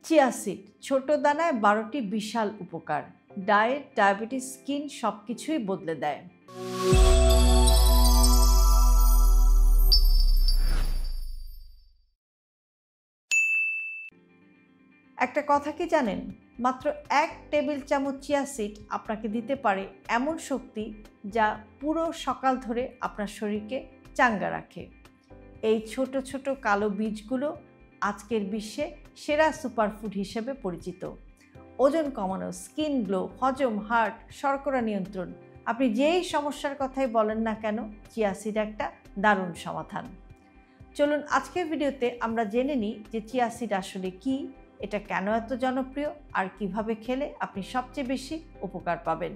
Chia seed ছোট দানায় 12টি বিশাল উপকার। Diet, diabetes, skin সবকিছুই বদলে দেয়। একটা কথা কি জানেন, মাত্র 1 টেবিল চামচ চিয়া সিড আপনাকে দিতে পারে এমন শক্তি যা পুরো সকাল ধরে আপনার শরীরকে চাঙ্গা রাখে। এই ছোট ছোট কালো বীজগুলো আজকের বিশ্বে সেরা সুপারফুড হিসেবে পরিচিত। ওজন কমানো, স্কিন গ্লো, হজম, হার্ট, শর্করা নিয়ন্ত্রণ, আপনি যেই সমস্যার কথাই বলেন না কেন, চিয়া সিড একটা দারুণ সমাধান। চলুন আজকের ভিডিওতে আমরা জেনে নিই যে চিয়া সিড আসলে কী, এটা কেন এত জনপ্রিয়, আর কিভাবে খেলে আপনি সবচেয়ে বেশি উপকার পাবেন।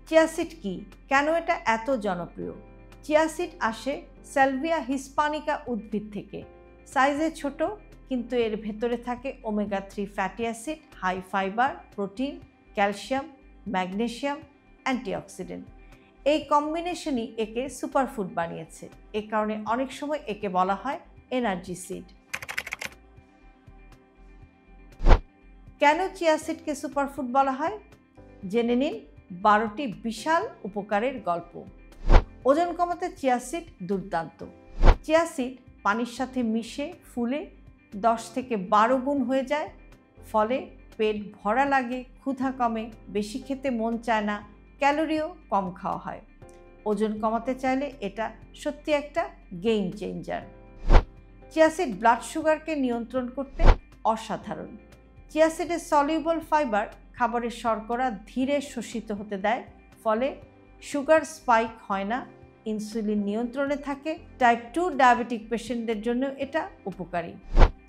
চিয়া সিড কি, কেন এটা এত জনপ্রিয়? চিয়া সিড আসে সালভিয়া হিসপানিকা উদ্ভিদ থেকে। সাইজে ছোট, কিন্তু এর ভেতরে থাকে omega 3 fatty acid, high fibre, protein, calcium, magnesium, antioxidant. এই কম্বিনেশনই একে সুপারফুড বানিয়েছে। এ কারণে অনেক সময় একে বলা হয় এনার্জি সিড। কেন চিয়া সিডকে সুপারফুড বলা হয়? জেনে নিন 12টি বিশাল উপকারের গল্প। ওজন কমাতে চিয়া সিড দুর্দান্ত। চিয়া সিড পানির সাথে মিশে ফুলে 10 থেকে 12 গুণ হয়ে যায়, ফলে পেট ভরা লাগে, ক্ষুধা কমে, বেশি খেতে মন চায় না, ক্যালোরিও কম খাওয়া হয়। ওজন কমাতে চাইলে এটা সত্যি একটা game changer. Chia seed blood সুগারকে নিয়ন্ত্রণ করতে অসাধারণ। চিয়া সিডের সলিউবল ফাইবার খাবারের শর্করা ধীরে শোষিত হতে দেয়, ফলে সুগার স্পাইক হয় না, ইনসুলিন নিয়ন্ত্রণে থাকে। টাইপ 2 ডায়াবেটিক পেশেন্টদের জন্য এটা উপকারী।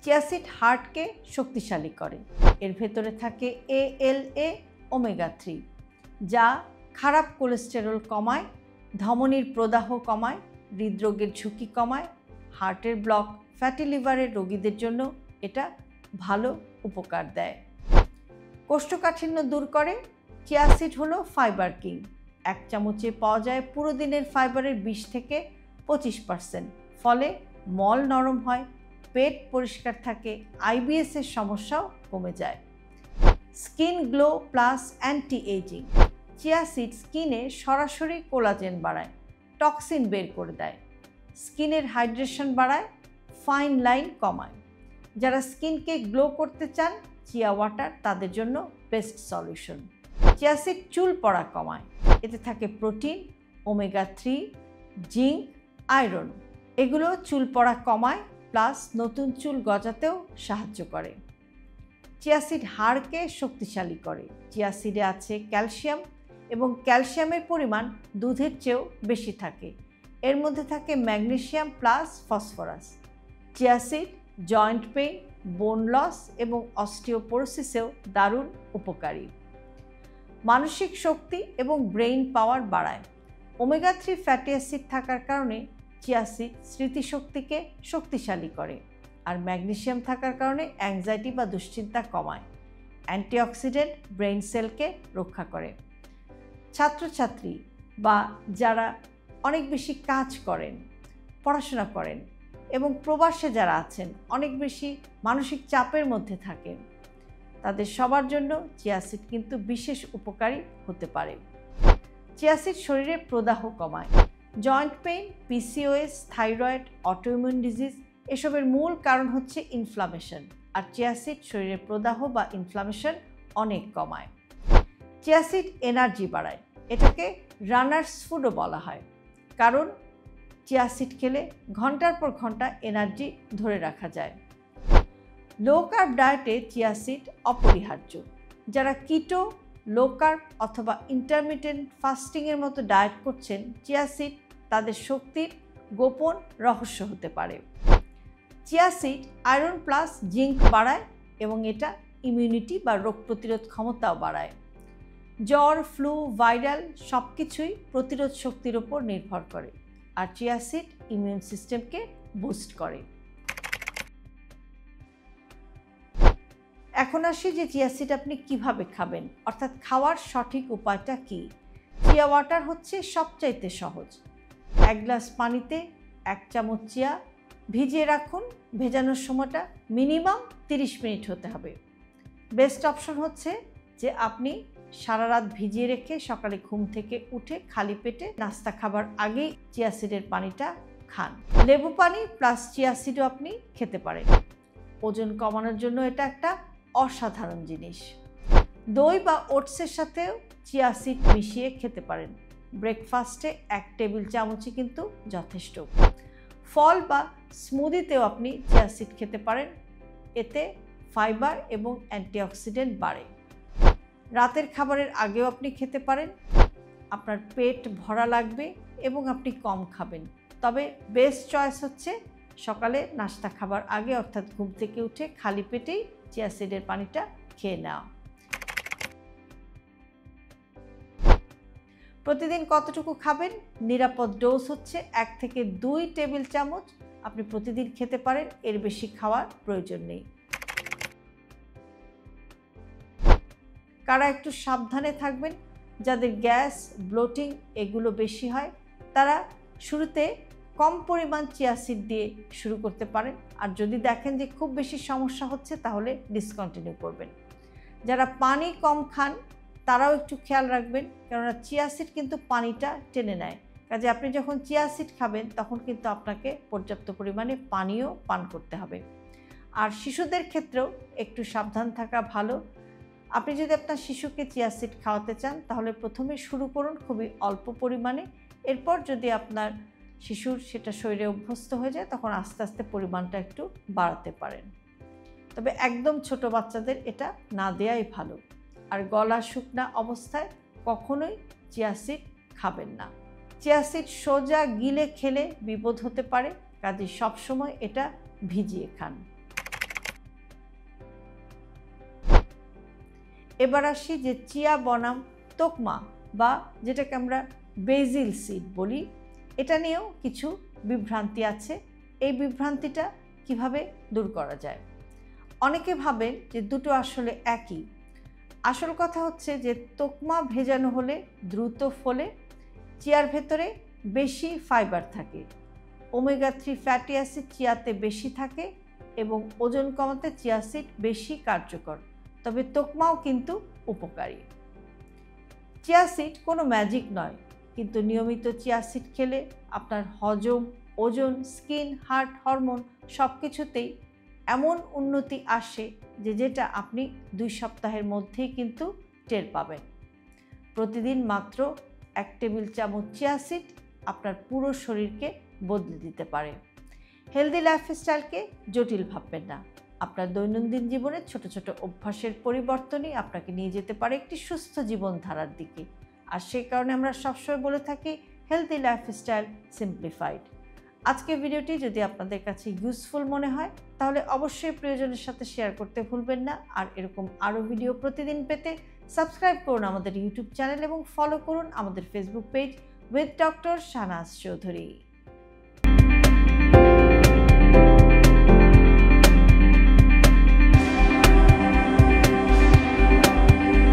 চিয়া সিড হার্টকে শক্তিশালী করে। এর ভেতরে থাকে ALA, ওমেগা 3, যা খারাপ কোলেস্টেরল কমায়, ধমনীর প্রদাহ কমায়, হৃদরোগের ঝুঁকি কমায়, হার্টের ব্লক, ফ্যাটি লিভারের রোগীদের জন্য এটা ভালো উপকার দেয়। কোষ্ঠকাঠিন্য দূর করে। চিয়া সিড হলো ফাইবার কিং। 1 চামচে পাওয়া যায় পুরো দিনের ফাইবারের 20 থেকে 25%, ফলে মল নরম হয়, পেট পরিষ্কার থাকে, IBS এর সমস্যাও কমে যায়। Skin glow plus anti ageing. Chia seed স্কিনে সরাসরি কোলাজেন বাড়ায়, টক্সিন বের করে দেয়, স্কিনের হাইড্রেশন বাড়ায়, ফাইন লাইন কমায়। যারা স্কিনকে গ্লো করতে চান, চিয়া ওয়াটার তাদের জন্য বেস্ট সলিউশন। চিয়া সিড চুল পড়া কমায়। এতে থাকে প্রোটিন, ওমেগা 3, জিঙ্ক, আয়রন। এগুলো চুল পড়া কমায়, প্লাস নতুন চুল গজাতেও সাহায্য করে। চিয়া সিড হাড়কে শক্তিশালী করে। চিয়া সিডে আছে ক্যালসিয়াম, এবং ক্যালসিয়ামের পরিমাণ দুধের চেয়েও বেশি থাকে। এর মধ্যে থাকে magnesium plus phosphorus. Chia seed joint pain, বোন লস এবং অস্টিওপোরোসিসেও দারুণ উপকারী। মানসিক শক্তি এবং ব্রেইন পাওয়ার বাড়ায়। ওমেগা 3 ফ্যাটি অ্যাসিড থাকার কারণে চিয়া সিড স্মৃতিশক্তিকে শক্তিশালী করে, আর ম্যাগনেসিয়াম থাকার কারণে অ্যাংজাইটি বা দুশ্চিন্তা কমায়। অ্যান্টিঅক্সিডেন্ট ব্রেইন সেলকে রক্ষা করে। ছাত্রছাত্রী বা যারা অনেক বেশি কাজ করেন, পড়াশোনা করেন, এবং প্রবাসে যারা আছেন, অনেক বেশি মানসিক চাপের মধ্যে থাকেন, তাদের সবার জন্য চিয়া সিড কিন্তু বিশেষ উপকারী হতে পারে। চিয়া সিড শরীরে প্রদাহ কমায়। Joint pain, PCOS, thyroid, autoimmune disease, এসবের মূল কারণ হচ্ছে ইনফ্লামেশন, আর চিয়া সিড শরীরের প্রদাহ বা ইনফ্লামেশন অনেক কমায়। চিয়া সিড এনার্জি বাড়ায়। এটাকে রানার্স ফুডও বলা হয়, কারণ চিয়া সিড খেলে ঘন্টার পর ঘন্টা এনার্জি ধরে রাখা যায়। লো কার্ব ডায়েটে চিয়া সিড অপরিহার্য। যারা কিটো, লো কার্ব অথবা ইন্টারমিটেন্ট ফাস্টিংয়ের মতো ডায়েট করছেন, চিয়া সিড তাদের শক্তির গোপন রহস্য হতে পারে। Chia seed iron plus zinc বাড়ায়, এবং এটা ইমিউনিটি বা রোগ প্রতিরোধ ক্ষমতাও বাড়ায়। জ্বর, ফ্লু, ভাইরাল সব কিছুই প্রতিরোধ শক্তির ওপর নির্ভর করে, আর চিয়া সিড ইমিউন সিস্টেমকে বুস্ট করে। এখন আসি যে চিয়া সিড আপনি কিভাবে খাবেন, অর্থাৎ খাওয়ার সঠিক উপায়টা কি। চিয়া ওয়াটার হচ্ছে সবচাইতে সহজ। 1 গ্লাস পানিতে 1 চামচ চিয়া ভিজিয়ে রাখুন। ভেজানোর সময়টা মিনিমাম 30 মিনিট হতে হবে। বেস্ট অপশন হচ্ছে যে আপনি সারা রাত ভিজিয়ে রেখে সকালে ঘুম থেকে উঠে খালি পেটে নাস্তা খাবার আগেই চিয়া সিডের পানিটা খান। লেবু পানি প্লাস চিয়া সিডও আপনি খেতে পারেন। ওজন কমানোর জন্য এটা একটা অসাধারণ জিনিস। দই বা ওটসের সাথেও চিয়া সিড মিশিয়ে খেতে পারেন। ব্রেকফাস্টে 1 টেবিল চামচই কিন্তু যথেষ্ট। ফল বা স্মুদিতেও আপনি চিয়া সিড খেতে পারেন। এতে ফাইবার এবং অ্যান্টিঅক্সিডেন্ট বাড়ে। রাতের খাবারের আগেও আপনি খেতে পারেন। আপনার পেট ভরা লাগবে এবং আপনি কম খাবেন। তবে বেস্ট চয়েস হচ্ছে সকালে নাস্তা খাবার আগে অর্থাৎ ঘুম থেকে উঠে খালি পেটেই চিয়া সিডের পানিটা খেয়ে নেওয়া। প্রতিদিন কতটুকু খাবেন? নিরাপদ ডোজ হচ্ছে 1 থেকে 2 টেবিল চামচ আপনি প্রতিদিন খেতে পারেন, এর বেশি খাওয়ার প্রয়োজন নেই। কারা একটু সাবধানে থাকবেন, যাদের গ্যাস, ব্লোটিং এগুলো বেশি হয়, তারা শুরুতে কম পরিমাণ চিয়া সিড দিয়ে শুরু করতে পারেন। আর যদি দেখেন যে খুব বেশি সমস্যা হচ্ছে তাহলে ডিসকন্টিনিউ করবেন। যারা পানি কম খান তারাও একটু খেয়াল রাখবেন, কেননা চিয়া সিড কিন্তু পানিটা টেনে নেয়। কাজে আপনি যখন চিয়া সিড খাবেন তখন কিন্তু আপনাকে পর্যাপ্ত পরিমাণে পানিও পান করতে হবে। আর শিশুদের ক্ষেত্রেও একটু সাবধান থাকা ভালো। আপনি যদি আপনার শিশুকে চিয়া সিড খাওয়াতে চান তাহলে প্রথমে শুরু করুন খুবই অল্প পরিমাণে। এরপর যদি আপনার শিশুর সেটা শরীরে অভ্যস্ত হয়ে যায় তখন আস্তে আস্তে পরিমাণটা একটু বাড়াতে পারেন। তবে একদম ছোট বাচ্চাদের এটা না দেওয়াই ভালো। আর গলা শুকনা অবস্থায় কখনোই চিয়া সিড খাবেন না। চিয়া সিড সোজা গিলে খেলে বিপদ হতে পারে, কাজে সবসময় এটা ভিজিয়ে খান। এবার আসি যে চিয়া বনাম তোকমা বা যেটাকে আমরা বেজিল সিড বলি, এটা নিয়েও কিছু বিভ্রান্তি আছে। এই বিভ্রান্তিটা কিভাবে দূর করা যায়? অনেকে ভাবেন যে দুটো আসলে একই। আসল কথা হচ্ছে যে তোকমা ভেজানো হলে দ্রুত ফলে, চিয়ার ভেতরে বেশি ফাইবার থাকে, ওমেগা 3 ফ্যাটি অ্যাসিড চিয়াতে বেশি থাকে এবং ওজন কমাতে চিয়া সিড বেশি কার্যকর। তবে তোকমাও কিন্তু উপকারী। চিয়া সিড কোনো ম্যাজিক নয়, কিন্তু নিয়মিত চিয়া সিড খেলে আপনার হজম, ওজন, স্কিন, হার্ট, হরমোন সব কিছুতেই এমন উন্নতি আসে যেটা আপনি 2 সপ্তাহের মধ্যেই কিন্তু টের পাবেন। প্রতিদিন মাত্র 1 টেবিল চামচ চিয়া সিড আপনার পুরো শরীরকে বদলে দিতে পারে। হেলদি লাইফস্টাইলকে জটিল ভাববেন না। আপনার দৈনন্দিন জীবনের ছোট ছোট অভ্যাসের পরিবর্তনই আপনাকে নিয়ে যেতে পারে একটি সুস্থ জীবনধারার দিকে। আর সেই কারণে আমরা সবসময় বলে থাকি হেলদি লাইফস্টাইল সিম্পলিফাইড। আজকের ভিডিওটি যদি আপনাদের কাছে ইউজফুল মনে হয় তাহলে অবশ্যই প্রিয়জনের সাথে শেয়ার করতে ভুলবেন না। আর এরকম আরও ভিডিও প্রতিদিন পেতে সাবস্ক্রাইব করুন আমাদের ইউটিউব চ্যানেল এবং ফলো করুন আমাদের Facebook page with doctor Shahnaz Chowdhury.